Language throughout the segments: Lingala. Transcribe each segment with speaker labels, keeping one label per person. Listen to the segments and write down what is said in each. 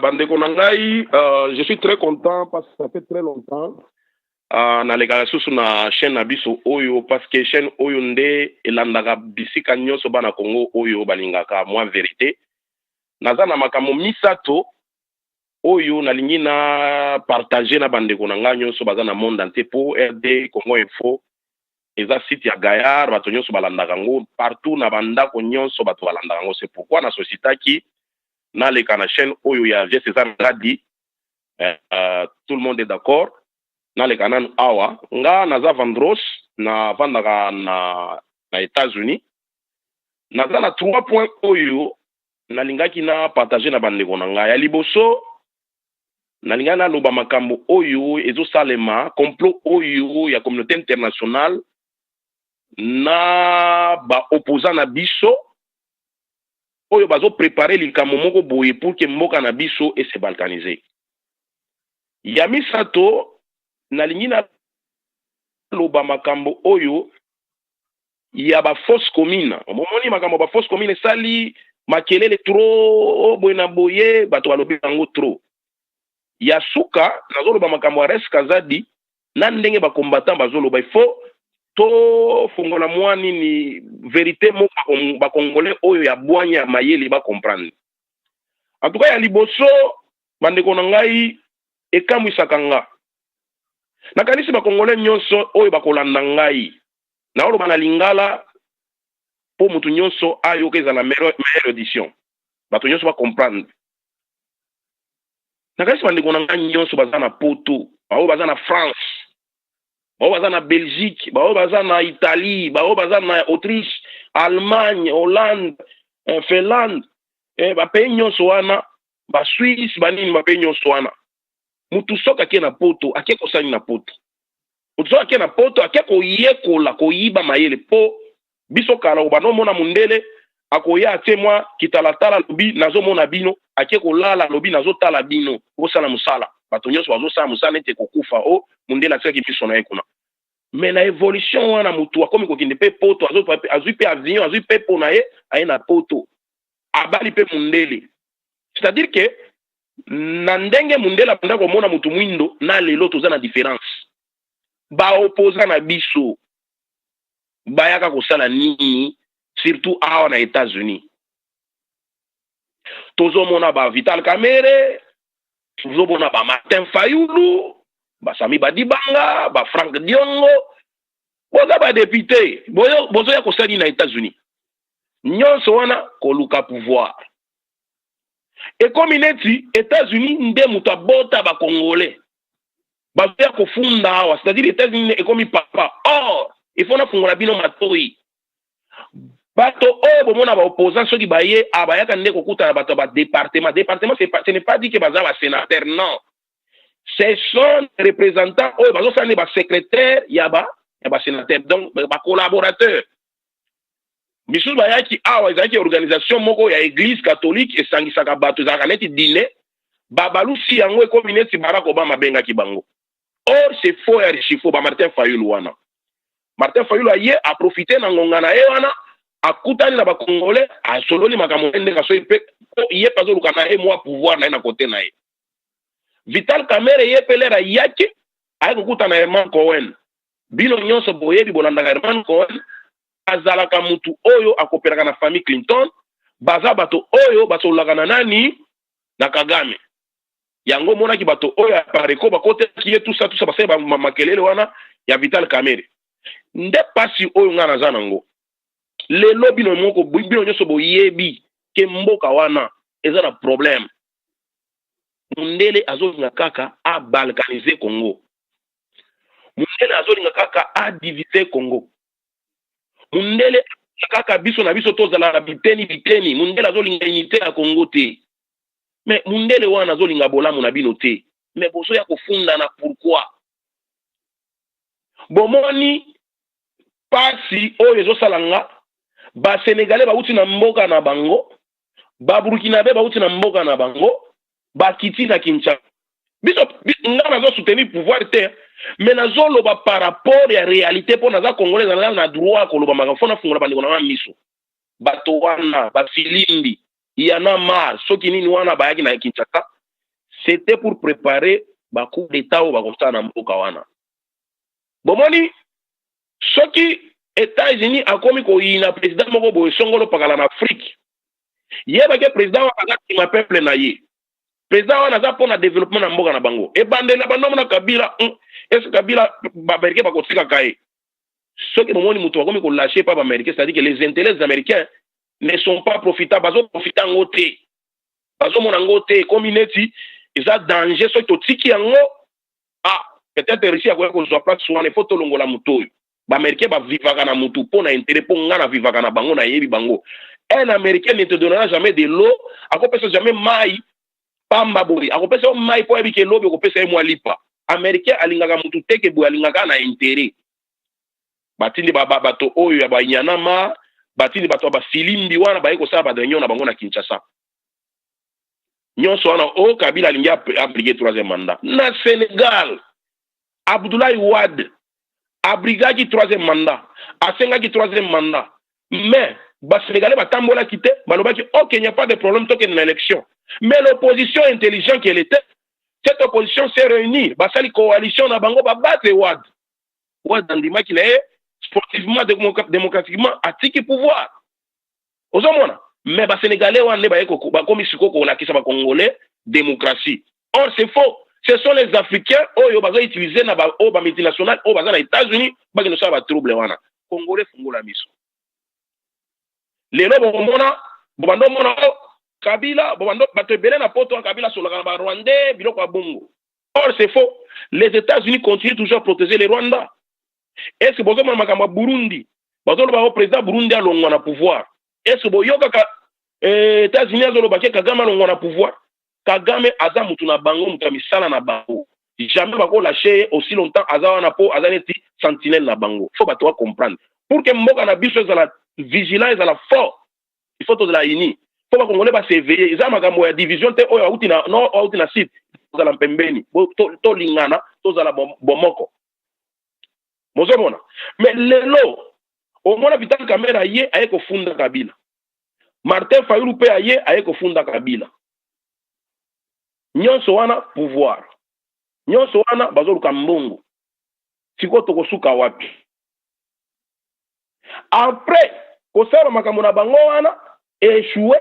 Speaker 1: bandeko na ngai, je suis très content parce que ça fait très longtemps na lekala susu na chaîne na biso oyo parce que chaîne oyo nde elandaka bisika nyonso bana Congo oyo balingaka moi vérité. Naza na makambo misato oyo nalingi na partager na bandeko na ngai nyonso baza na monde entier pour RD Congo Info. Eza site ya Gaillard bato nyonso balandaka ngo partout na bandako nyonso bato balandaka ngo. C'est pourquoi na société qui na leka na chaîne oyo ya Vieux César Ngadi, tout le monde est d'accord. Na leka nanu awa nga naza Vandros na vandaka na États-Unis. Naza na 3 points oyo nalingaki na partager na bandeko na ngai. Ya liboso nalinga na loba makambo oyo ezosalema complot oyo ya communauté internationale na ba opposant na biso oyo bazo préparer likambo moko boye pour que mboka na biso et se balkaniser. Ya misato nalingi na loba makambo oyo ya ba fausse commune. Momoni makambo ba fausse commune sali makelele trop boye na boye bato balobi bango trop. Ya suka nazoloba makambo res kazadi na ndenge ba combattant bazoloba il faut to fungola mwani ni vérité mo ba congolais oyo ya bwanya mayeli ba comprendre. En tout cas ya liboso bandeko na ngai ekamwisaka nga. Nakanisi ba congolais nyonso oyo bakolanda ngai. Na oloba na lingala po mutu nyonso ayo keza la meilleure édition. Bato nyonso ba comprendre. Nakanisi bandeko na ngai nyonso baza na poto, bao baza na France, bao baza na Belgique, bao baza na Italie, bao baza na Autriche, Allemagne, Hollande, Finlande, ba pays nyonso wana, ba Suisse, ba nini ba pays nyonso wana. Mutu soka ke na poto, ake kosani na poto. Mutu soka ke na poto, ake koyekola, koyiba mayele po biso kala obano mona mundele akoya atie moi kitalatala lobi nazo mona bino ake kolala lobi nazo tala bino osala musala bato nyonso bazo sala musala nete kokufa o mundele atsaki biso na ekuna. Mais na évolution wana mutu akomi kokinde pe poto azui pe avion azui pe pona ye aye na poto abali pe mundele. C'est-à-dire que na ndenge mundele apanda komona mutu mwindo na lelo toza na différence. Ba opposant na biso bayaka kosala nini surtout awa na États-Unis. Tozomona ba Vital Kamerhe, tozomona ba Martin Fayulu, ba Sami Badibanga, ba Frank Diongo, boza ba député, bozo ya kosali na États-Unis. Nyonso wana koluka pouvoir. Et comme ineti États-Unis nde muta bota ba Congolais. Ba ya kofunda awa, c'est-à-dire États-Unis est comme papa. Or, il faut na fungola bino matoi. Bato oyo bomona ba opposant soki baye abayaka nde kokuta na bato ba département. Département ce n'est pas dit que baza ba sénateur, non. Ce sont des représentants oyo bazo sane ba secrétaire ya ba sénateur, donc ba collaborateur. Bisu bayaki awa ezaki organisation moko ya église catholique esangisaka bato ezalaka neti dîner babalusi yango ekomi neti Barack Obama bengaki bango. Or c'est faux ya richifo ba Martin Fayulu wana. Martin Fayulu aye a profité na ngonga na ye wana akutani na ba Congolais a sololi makambo ndenge so ipe ye pazo lukana e moi pouvoir na na côté na ye. Vital Kamerhe ye pelera yake aye kukuta na Herman Cohen. Bino nyonso boyebi bolanda Herman Cohen azalaka mutu oyo akopelaka na famille Clinton baza bato oyo basolaka na nani na Kagame. Yango mona ki bato oyo apareko bakote ki ye tout ça baseba makelele wana ya Vital Kamerhe. Nde pasi oyo nga naza nango. Lelo bino moko bino nyonso boyebi ke mboka wana eza na problème. Mundele azolinga kaka a balkaniser Congo. Mundele azolinga kaka a diviser Congo. Mundele kaka biso na biso tozala na biteni. Mundele azolinga unité ya Congo te. Mais mundele wana azolinga bolamu na bino te. Mais boso ya kofunda na pourquoi? Bomoni pasi oyo ezosalanga ba Sénégalais bauti na mboka na bango, ba Burkinabé bauti na mboka na bango, ba kiti na Kinshasa. Biso nga nazo soutenir pouvoir te, mais nazo loba par rapport ya réalité po naza Congolais na droit ko loba makambo na fungola bandeko na miso. Bato wana ba Filimbi yana mar soki nini wana bayaki na Kinshasa c'était pour préparer ba coup d'état au bakosala na mboka wana. Bomoni soki États-Unis akomi koyina président moko boye songolo pakala na Afrique. Yebake président wa kazaki ma peuple na ye. Président wana za pona développement na mboka na bango. E bandela bandomo na Kabila, est-ce Kabila ba Américain ba kotika kae. Soki bomoni muto akomi ko lâcher pas ba Américain, c'est-à-dire que les intérêts des Américains ne sont pas profitables, bazo profita ngote. Bazo mona ngote comme ineti, ils a danger soki to tiki yango. Ah, peut-être Russie a ko zo place sur les photos longola muto. Ba Américain ba vivaka na mutu pona intérêt po ngana vivaka na bango na yebi bango. Un Américain ne te donnera jamais de l'eau, akopesa jamais mai pamba boy, akopesa mai po ebike lobi akopesa mwa lipa. Américain alingaka mutu teke boy alingaka na intérêt. Batindi bato oyo ya ba nyanama, batindi bato ba filimbi wana ba eko sala ba réunion na bango na Kinshasa. Nyonso wana o Kabila alingi appliquer troisième mandat. Na Sénégal, Abdoulaye Wade abrigaki troisième mandat, asengaki troisième mandat. Mais bas Sénégalais batambola quitté, balobaki OK, il n'y a pas de problème tant qu'il y a une élection. Mais l'opposition intelligente qu'elle était, cette opposition s'est réunie, basali coalition na bango ba battre Wade. Wade ndima ki est sportivement démocratiquement atiki pouvoir. Ozomona, mais bas Sénégalais wana ba eko ba komi sikoko na kisa ba Congolais démocratie. Or c'est faux. Ce sont les Africains oyo bazo utiliser na ba o ba multinational o baza na États-Unis ba kino sa ba trouble wana. Congolais fungola miso. Lelo bomona bobando mona Kabila bobando bato ebele na poto en Kabila sur le Rwandais biloko bongo. Or c'est faux. Les États-Unis continuent toujours à protéger les Rwandais. Est-ce que bozo mona makamba Burundi bazo lo ba président Burundi alongwa na pouvoir. Est-ce que boyoka ka États-Unis azo lo ba Kagame alongwa na pouvoir. Kagame aza mutu na bango mutu misala na bango. Jamais bako lâcher aussi longtemps aza wana po aza neti sentinelle na bango. Faut bato comprendre. Pour que mboka na biso za la vigilance à la force, il faut de la uni. Il faut que les Congolais s'éveiller. Ils ont une division te oyo auti na site za la pembeni. To lingana, to za la bomoko. Mozomona. Mais lelo, au moins Vital Kamerhe ye aye ko funda Kabila. Martin Fayulu pe aye ko funda Kabila. Nyonso wana pouvoir. Nyonso wana bazoluka mbongo. Siko tokosuka wapi. Après, kosala makambo na bango wana échoué,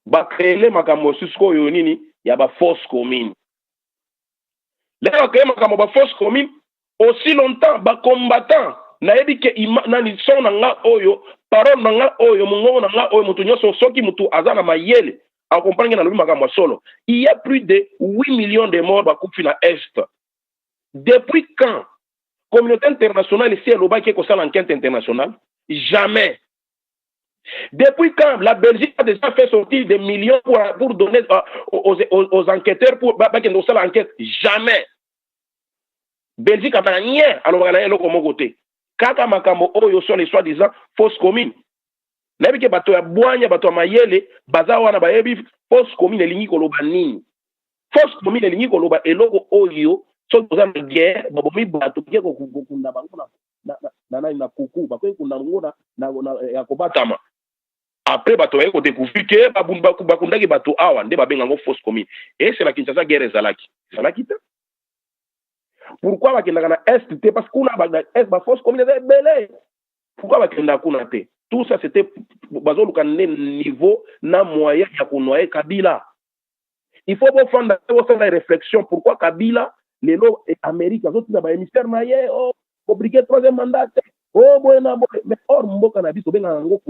Speaker 1: ba créer makambo susiko yo nini ya ba force commune. Là créer makambo ba force commune aussi longtemps ba combattant na yebi ke nani son nga oyo parole nga oyo mongo nga oyo mutu nyoso soki mutu azana mayele en comprendre na lobi makambo solo. Il y a plus de 8 millions de morts ba coupe na est. Depuis quand communauté internationale ici elle obaki ko sala enquête internationale? Jamais. Depuis quand la Belgique a déjà fait sortir des millions pour donner aux enquêteurs pour qu'ils fassent l'enquête? Jamais. Belgique a rien alors elle est là comme côté. Kaka makambo oyo sont les soi-disant fausses communes. Nabi ke bato ya boanya bato ya mayele bazawa na bayebi fausse commune elingi koloba nini? Fausse commune elingi koloba eloko oyo so za guerre babomi bato ke ko kunda bango na kuku bakoki kunda bango na ya kobatama. Après bato ba ko découvrir que bakundaki bato awa nde babenga ngo fausse commune. Et c'est la Kinshasa guerre ezalaki. Ezalaki te. Pourquoi bakendaka na est te parce que kuna ba est ba fausse commune est belé. Pourquoi bakenda kuna te? Tout ça c'était bazoluka niveau na moyen ya konoyer Kabila. Il faut faire des réflexions pourquoi Kabila lelo Amérique azotina ba émissaire na ye obliger troisième mandat. Oh boyna boy mais or mboka na biso benga ngo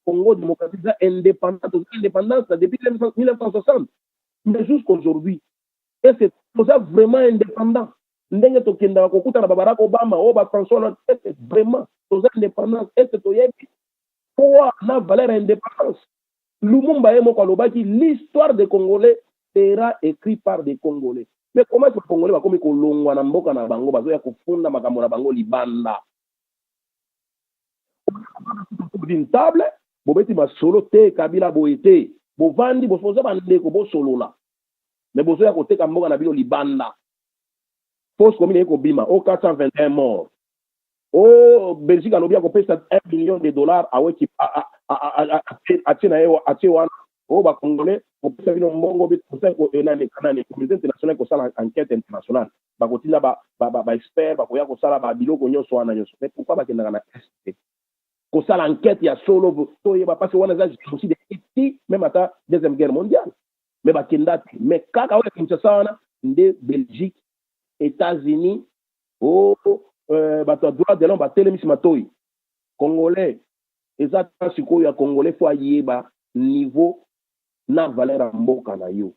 Speaker 1: Congo démocratique indépendance depuis 1960 mais jusqu'aujourd'hui et c'est vraiment indépendant. Ndenge tokenda kokuta na Barack Obama ba François c'est vraiment indépendance est to yebi pour la valeur indépendance. Lumumba et Mokalobaki, l'histoire des Congolais sera écrite par des Congolais. Mais comment est-ce que les Congolais va comme Kolongwa na mboka na bango bazoya kufunda makambo na bango libanda? D'une table, bobeti ma solo te Kabila boete, bovandi bofoza bandeko bo solo la. Mais bozoya koteka mboka na bino libanda. Fausse commune ko bima au 421 morts. Oh, Belgique a lobby compris 1 million de dollars à Wiki à Wana. Oh, bah, Congolais, kopesa bino mbongo bikosa enani kanani communauté internationale kosala enquête internationale bakotinda ba expert bakoya kosala ba biloko nyonso wana nyonso mais pourquoi bakendaka na est kosala enquête ya solo toyeba parce wana eza génocide eti même ata deuxième guerre mondiale mais bakenda te mais kaka oyo kinshasa wana nde Belgique États-Unis bato ya droit de l'homme batelemisi matoi congolais eza ta sikoyo ya congolais fo ayeba niveau na valeur ya mboka na yo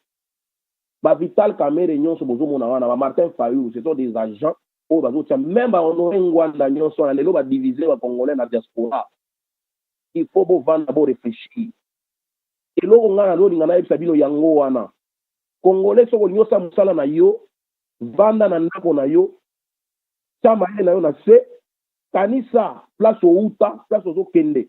Speaker 1: Vital Kamerhe nyonso bozomona wana ba Martin Fayulu ce sont des agents oyo bazotia même bahonoré ngwanda nyonso wana lelo badivise bacongolais na diaspora il faut bovanda réfléchir eloko ngai nazolinga nayebisa bino yango wana congolais soko nyonso mosala na yo vanda na ndako na yo tia mayele na yo na se kanisa place outa place ozokende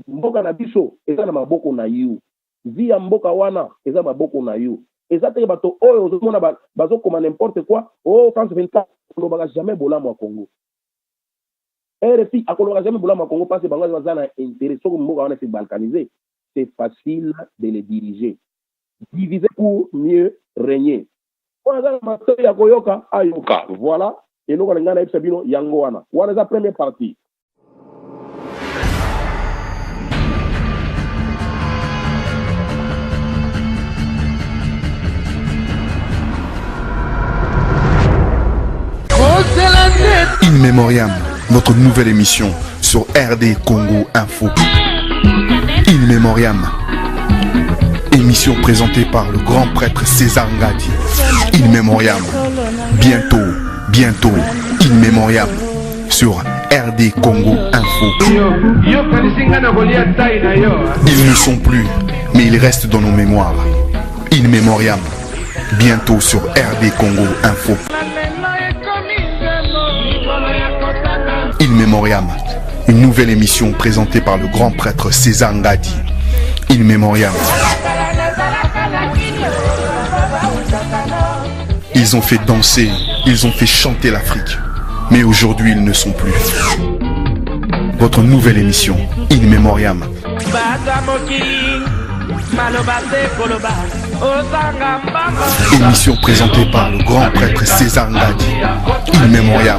Speaker 1: mboka na biso eza na maboko na yo vi ya mboka wana eza maboko na yo eza teke bato oyo ozomona bazokoma n'importe quoi France 24 akolobaka jamais bolamu ya Congo RFI akolobaka jamais bolamu ya Congo parce bango baza na intérêt soko mboka wana se balkaniser c'est facile de les diriger diviser pour mieux régner wana mato ya koyoka ayoka voilà eloko ngai nayebisa bino yango wana eza première partie.
Speaker 2: In Memoriam, notre nouvelle émission sur RD Congo Info. In Memoriam, émission présentée par le grand prêtre César Ngadi. In Memoriam, bientôt, In Memoriam sur RD Congo Info. Ils ne sont plus, mais ils restent dans nos mémoires. In Memoriam, bientôt sur RD Congo Info. In Memoriam, une nouvelle émission présentée par le grand prêtre César Ngadi. In Memoriam. Ils ont fait danser, ils ont fait chanter l'Afrique. Mais aujourd'hui, ils ne sont plus. Votre nouvelle émission, In Memoriam. Émission présentée par le grand prêtre César Ngadi. In Memoriam.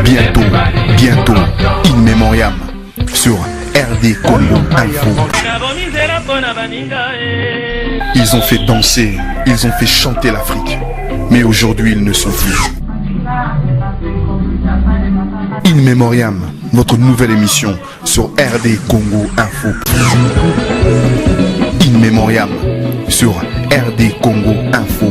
Speaker 2: Bientôt, In Memoriam sur RD Congo Info. Ils ont fait danser, ils ont fait chanter l'Afrique. Mais aujourd'hui, ils ne sont plus. In Memoriam, notre nouvelle émission sur RD Congo Info. In Memoriam sur RD Congo Info.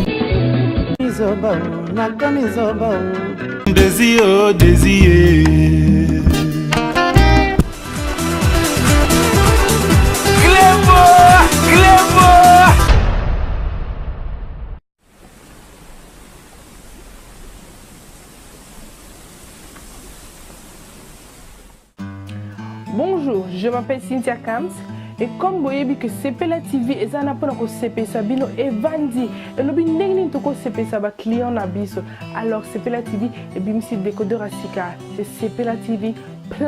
Speaker 3: Bonjour, je m'appelle Cynthia Kams. Et comme vous voyez que Sepela TV est un appel pour CP Sabino et Vandi et le bineng to ko CP Saba client na biso. Alors Sepela TV et bimsi décodeur à Sika, c'est Sepela TV Plus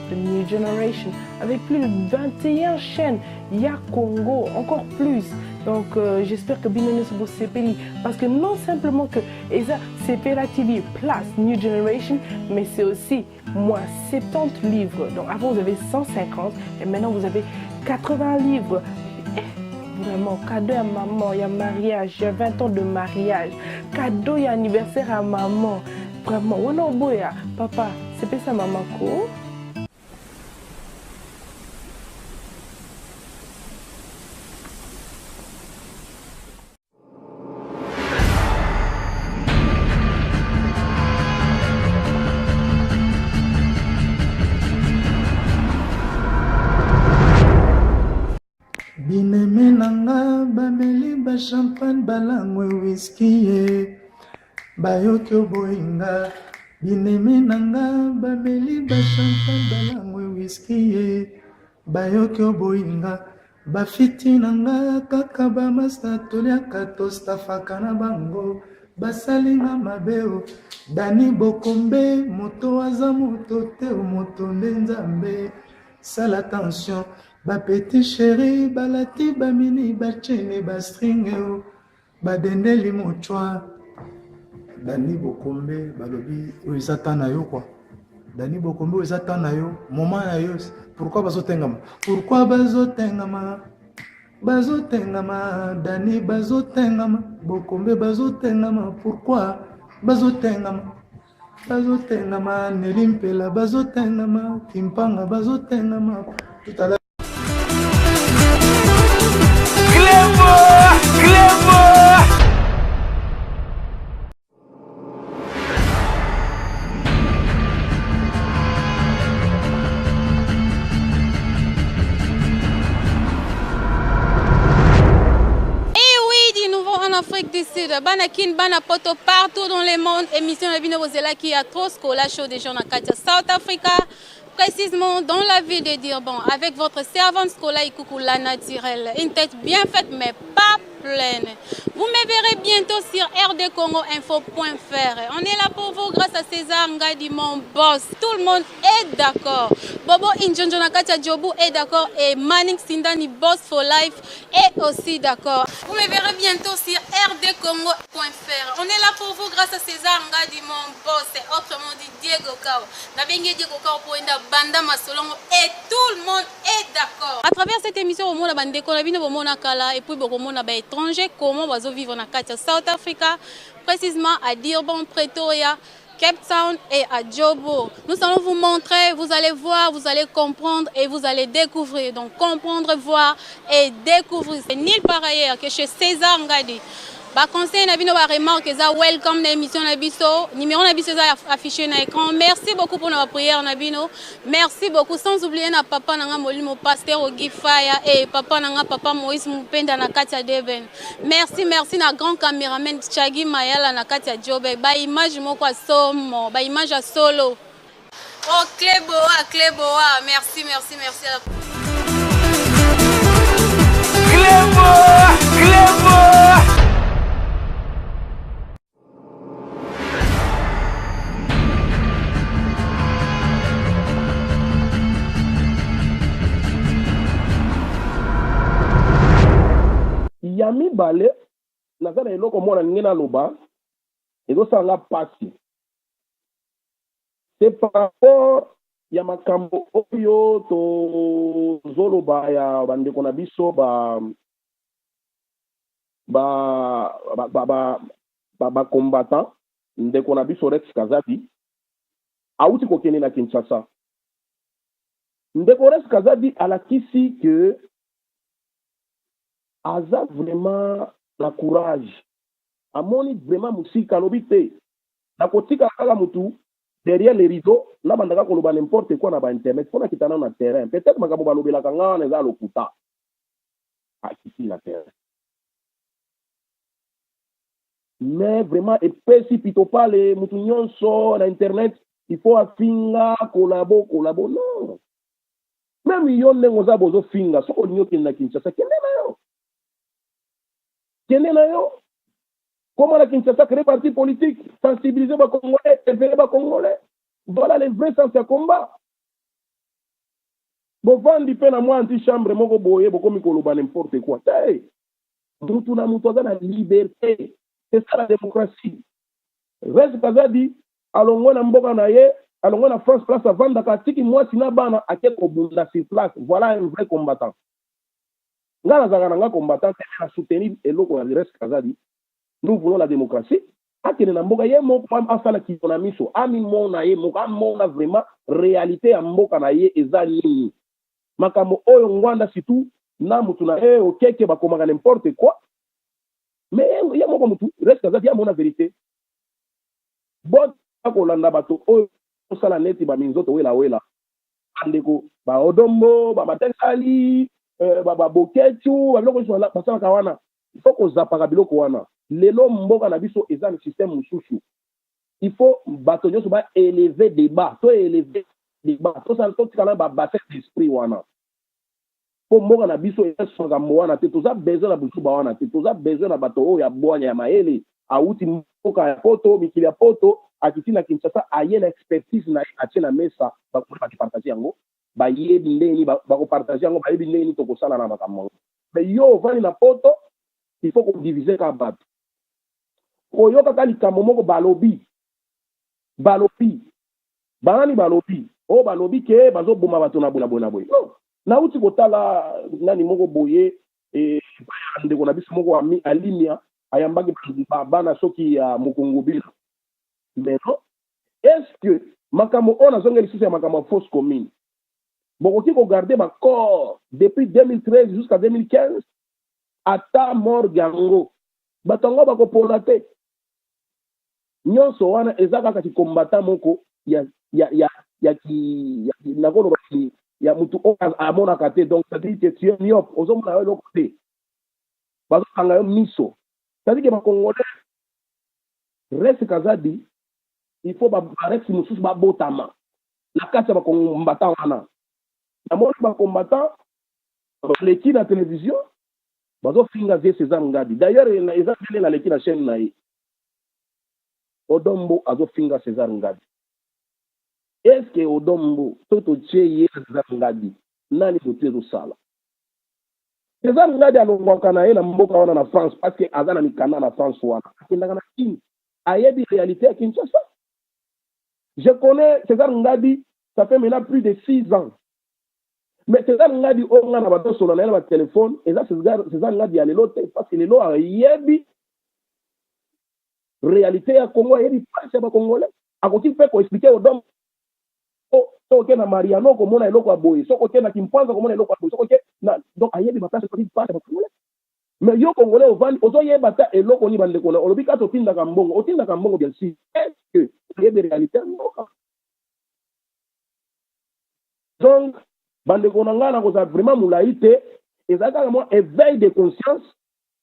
Speaker 3: de New Generation avec plus de 21 chaînes. Il y a Congo encore plus. Donc j'espère que bineng se CPI parce que non simplement que Eza Sepela TV Plus New Generation, mais c'est aussi moins 70 livres. Donc avant vous avez 150 et maintenant vous avez 80 livres. Vraiment, cadeau à maman, il y a mariage, il y a 20 ans de mariage. Cadeau, il y a anniversaire à maman. Vraiment, on a boya. Papa, c'est pas ça maman ko.
Speaker 4: Bineme nanga bameli ba champagne balangwe whisky bayoki boinga. Bineme nanga bameli ba champagne balangwe whisky bayoki boinga. Bafiti nanga kaka ba masta toliaka tostafaka na bango basalinga mabeo. Dani Bokombe moto aza moto te moto nde nzambe. Sala attention Petit chéri, balati, bamini, bachene, bastringue, badende limochwa. Dani Bokombe, balobi, oizata na yo quoi. Dani Bokombe, oizata na yo, moment na yo. Pourquoi bazotengama? Pourquoi bazotengama? Bazotengama, Dani bazotengama, Bokombe bazotengama. Pourquoi bazotengama? Bazotengama, Nelimpela bazotengama, Kimpanga bazotengama. Tout à l'heure.
Speaker 5: Afrique du Sud, Banakin, Banapoto, partout dans le monde. Émission La Vie Novozela qui a trop la show des gens dans South Africa, précisément dans la ville de Durban, avec votre servante Skola Ikuku, la naturelle. Une tête bien faite, mais pas pleine. Vous me verrez bientôt sur rdcongoinfo.fr. On est là pour vous grâce à César Ngadi, mon boss. Tout le monde est d'accord. Bobo Injonjo Nakatia Jobu est d'accord et Manning Sindani, boss for life, est aussi d'accord. Vous me verrez bientôt sur rdcongo.fr. On est là pour vous grâce à César Ngadi, mon boss, et autrement dit Diego Kao. Nabengue Diego Kao pour Banda Masolongo et tout le monde est d'accord. À travers cette émission, on a bandé qu'on a vu au Monakala et puis on a étranger comment on va vivre en South Africa, précisément à Durban, Pretoria, Cape Town et à Joburg. Nous allons vous montrer, vous allez voir, vous allez comprendre et vous allez découvrir. Donc comprendre, voir et découvrir. C'est nulle part ailleurs que chez César Ngadi. Bah conseil na bino ba remarque ça welcome na émission na biso numéro na biso affiché na écran. Merci beaucoup pour notre prière na bino. Merci beaucoup sans oublier na papa nanga Molimo pasteur Ogi Fire et papa nanga papa Moïse Mupenda na Katia Deben. Merci na grand caméraman Chagi Mayala na Katia Jobe. Ba image moko somo, ba image à solo. Oh Cléboa, merci. Cléboa.
Speaker 1: Yami Balé, nazana eloko mona ngena loba, ezo sanga pasi. C'est par rapport ya makambo oyo to zoloba ya bandeko na biso ba combattant ndeko na biso Rex Kazadi auti kokene na Kinshasa. Ndeko Rex Kazadi alakisi que aza vraiment la courage. Amoni vraiment musika lobite. Na kotika kaka mutu derrière les rideaux, là bandaka koloba n'importe quoi na ba internet, pona kitana na terrain. Peut-être makabo balobela kanga na za lokuta. Ah, ici la terre. Mais vraiment et pesi pito pale mutu nyonso na internet, il faut afinga collabo non. Même yon nengoza bozo finga, soko nyoki na Kinshasa kende na yo. Comment la Kinshasa crée parti politique, sensibiliser les Congolais, élever les Congolais. Voilà les vrais sens de combat. Bon, vendre peine à moi anti-chambre, mon boye, beaucoup mikoloba n'importe quoi. Hey, tout na mutoza la liberté. C'est ça la démocratie. Reste Kazadi, allons na mboka na ye, allons na France place à vendre katiki moi sina bana akeko bunda sur place. Voilà un vrai combattant. Ngana zanga combattant à soutenir et l'autre Reste Kazadi. Nous voulons la démocratie. Akene na mboka ye moko asala kitona miso. Ami mona ye moko amona vraiment réalité ya mboka na ye eza nini. Makambo oyo ngwanda situ na mutu na okeke bakomaka n'importe quoi. Mais ye moko mutu Reste Kazadi ya mona vérité. Bon akolanda bato oyo osala neti ba minzoto wela. Andeko ba odombo ba matensali ba boketu baloko so basala kawana. Il faut qu'on zapaka biloko wana. Lelo mboka na biso eza le système mususu. Il faut batonyo so ba élever débat, to élever débat. To ça to tikana ba bassin d'esprit wana. Po mboka na biso eza songa mwana te toza besoin na busu ba wana te toza besoin na bato oyo ya boanya ya maele auti mboka ya poto mikili ya poto akiti na Kinshasa aye na expertise na atie na mesa ba ko partager yango bayebi ndeni bakopartage yango bayebi ndeni tokosala na makambo mais yo ovandi na poto il faut kodivise ka bato koyokaka likambo moko balobi banani balobi oyo balobi ke bazoboma bato na boye non nauti kotala nani moko boye ndeko na biso moko alimia ayambaki bana soki ya mokongo bila mais non est-ce que makambo oyo nazongeli lisusu ya makambo ya fausse commune bokoki kogarde bacorps depuis 2013 jusqu'à 2015 ata mort yango bato yango bakopona te nyonso wana eza kaka kikombatant moko nakoloba ya mutu oyo amonaka te donc c'est-à-dire que tu es myope ozomona yo eloko te bazokanga yo miso c'est-à-dire que bakongolais reste kazadi il faut barexi mosusu babotama na kati ya bakombatant wana namoni bakombatant baleki na télévision bazofinga vie César Ngadi d'ailleurs eza tele naleki na chaîne na ye Odombo azofinga César Ngadi est-ce que Odombo toto tie ye César Ngadi nani bote ezosala César Ngadi alongwaka na ye na mboka wana na France parce que aza na mikanda na France wana akendaka na kini ayebi réalité ya Kinshasa. Je connais César Ngadi, ça fait maintenant plus de 6 ans. Mais César Ngadi, on a un sur le téléphone, et là, César Ngadi a l'autre, parce que les lois, il y a une réalité à Congo, il y a une place à Congolais. À côté, il fait qu'on explique aux hommes, so que na Mariano, comme on a l'eau à boy, so que na Kimpanza, comme on a l'eau à boy, so que donc, il y a des places à passe à Congolais. Mais yo Congolais, au Val, au Zoye Bata, et l'eau qu'on y va le connaître, au Lobika, au Tinda Kambongo, au Tinda Kambongo, bien sûr, est-ce que il y a des réalités? Donc, bandeko nangana ko vraiment moulaïté et ça carrément éveil de conscience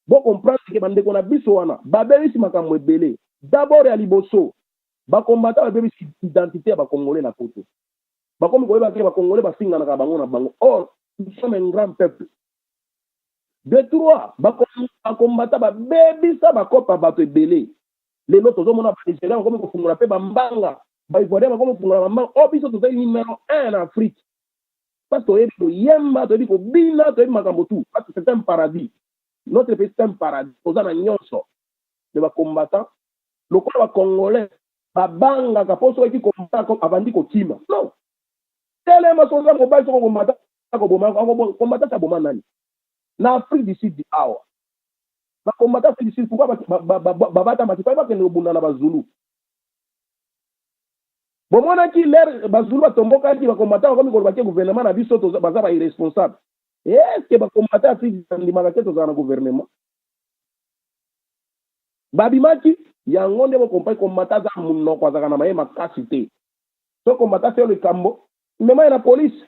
Speaker 1: pour comprendre que bandeko na biso wana babelisi makambo ebele d'abord ya liboso ba combattre babelisi identité ba congolais na poto ba comme ko ba congolais ba singa na bango na bango or nous sommes un grand peuple de trois ba combattre ba bebisa ba kopa bato ebele les lotos omona ba Nigeria comme ko fungula pe ba mbanga ba Ivoirien ba comme fungula ba mbanga o biso to numéro 1 en Afrique. Parce que yemba to ko bina to makambo tout parce que c'est un paradis. Notre pays c'est un paradis. Ozana nyonso de ba combattant le quoi congolais ba banga ka poso ki combattant comme avandi ko tima. Non. Tellement so ko ba so ko combattant ko boma ko combattant ta boma nani. Na Afrique du Sud awa. Ba combattant Afrique du Sud pourquoi ba bata matipa ba ke no bunda na ba Zulu. Bon, moi, qui l'air, Bazulu a tombé quand il va combattre comme le gouvernement a vu ça, Bazaba irresponsable. Est-ce que va combattre Afrique du Magaté dans un gouvernement? Babimaki, il y a un monde qui va combattre dans mon nom, quoi, dans ma capacité. So combattre sur le Cambo, mais moi, la police.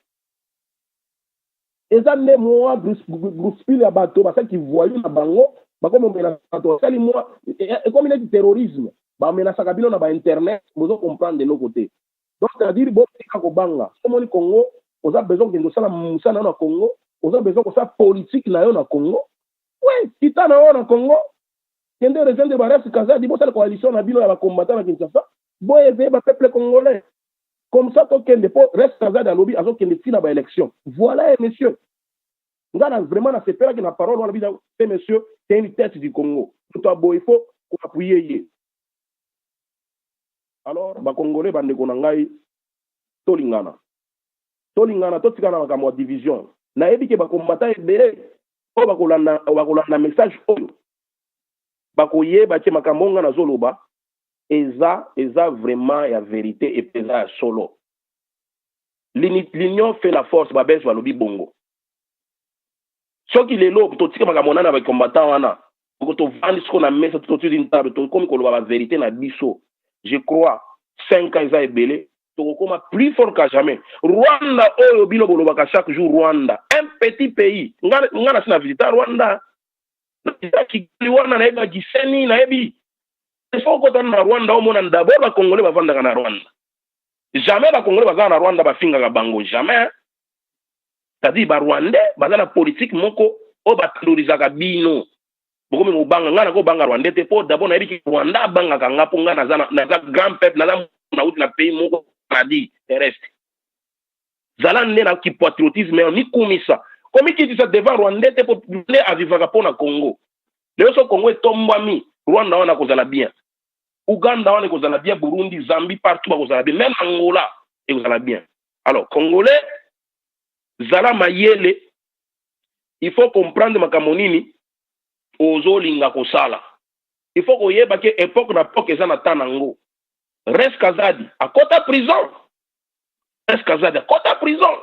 Speaker 1: Et ça, les mois, Grouspil à bateau, parce qu'ils voient une bango, comme on met la bateau, ça, les mois, et comme il y a du terrorisme. Bah mais na sakabilo na ba internet vous comprendre de nos côtés donc c'est à dire bon kako banga comme on Congo on a besoin que nous ça musana na Congo on a besoin que ça politique na yo na Congo oui kita na yo na Congo kende rejoindre ba reste kaza di bo la coalition na bino ya ba combattant na Kinshasa bo éveiller ba peuple congolais comme ça to kende po reste kaza da lobby azo kende fina ba élection voilà monsieur ngana vraiment na sepela que na parole on a dit c'est monsieur c'est une tête du Congo tout à bo il faut appuyer. Alors, ba Congolais bandeko na ngai tolingana totikana makambo ya division nayebi ke bakombata ebele oyo bakolanda message oyo bakoyeba tie makambo nga nazoloba eza vraiment ya vérité epeza ya solo. L'union fait la force babesi balobi bongo soki lelo totika makambo nana bakombata wana tovandi siko na mesa totudi ntable tokomi koloba ba vérité na biso. Je crois 5 ans ils belé tokoma plus fort que jamais. Rwanda oyo bino bolobaka chaque jour Rwanda un petit pays ngana sina visiter Rwanda ki wana na eba giseni na ebi il faut que na Rwanda au mona d'abord ba congolais ba vanda na Rwanda jamais ba congolais ba na Rwanda ba finga ka bango jamais c'est-à-dire ba rwandais ba na politique moko o ba terrorisaka bino bokomi mobanga ngana ko banga Rwanda te po d'abord na ebi Rwanda banga ka ngapo ngana na grand peuple na uti na pays moko paradis terrestre zala nde na ki patriotisme ni kumisa komi ki disa devant Rwanda te pour ne avivaka pona Congo leo so Congo etombwami Rwanda wana kozala bien Uganda wana kozala bien Burundi Zambie partout kozala bien même Angola kozala bien alors Congolais zala mayele il faut comprendre makambo nini ozolinga kosala il faut koyeba ke époque na époque eza na tanango Res Kazadi akota prison Res Kazadi akota prison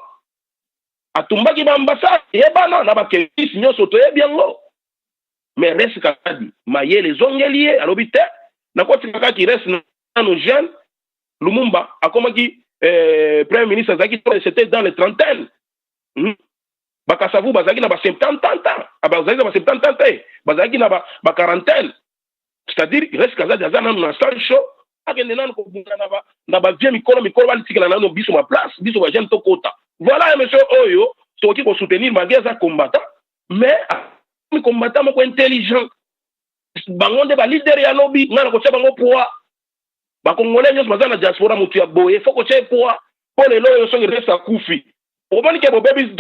Speaker 1: atumbaki ba ambassade yebana na ba kelisi nyonso toyebi yango mais Res Kazadi mayele zongelie alobi te na koti kaki res no jeune Lumumba akomaki premier ministre azaki c'était dans les trentaines bakasavu bazaki na ba 70 ans bazaki na ba 70 ans bazaki na ba quarantaine c'est-à-dire Res Kazadi azana na sancho akende nanu ko bunga na ba vieux mikolo balitikala na no biso ma place biso ba jeune tokota voilà monsieur oyo toki ko soutenir mageza combattant mais mi combattant moko intelligent bango nde ba leader ya lobby ngana ko tshaba ngo poa ba congolais nyos bazana diaspora mutu ya boye foko tshé poa pour le loyo so resta kufi obani ke bobebi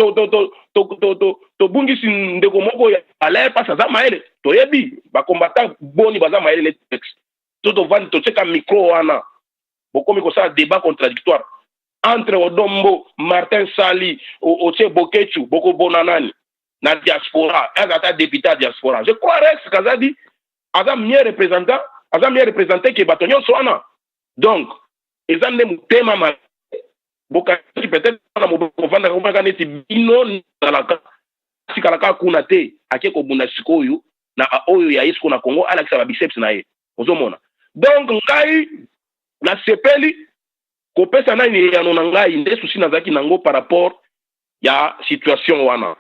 Speaker 1: to bungisi ndeko moko ya ale pasa za maele to yebi ba combattant boni baza maele le texte to vandi to tsheka micro wana bokomi ko sa débat contradictoire entre Odombo Martin Sali Oche Bokechu Boko Bonanani na diaspora azata député diaspora je crois Rex Kazadi aza mieux représenté que batonyon soana donc ezande mutema ma boka peut-être na moboko vanda ko maka neti bino nalaka sikalaka kuna te ake ko bunda sikoyo na oyo ya isko na Congo Alexa biceps na ye ozomona donc ngai na sepeli ko pesa na ni ya nona ngai nde susi nazaki nango par rapport ya situation wana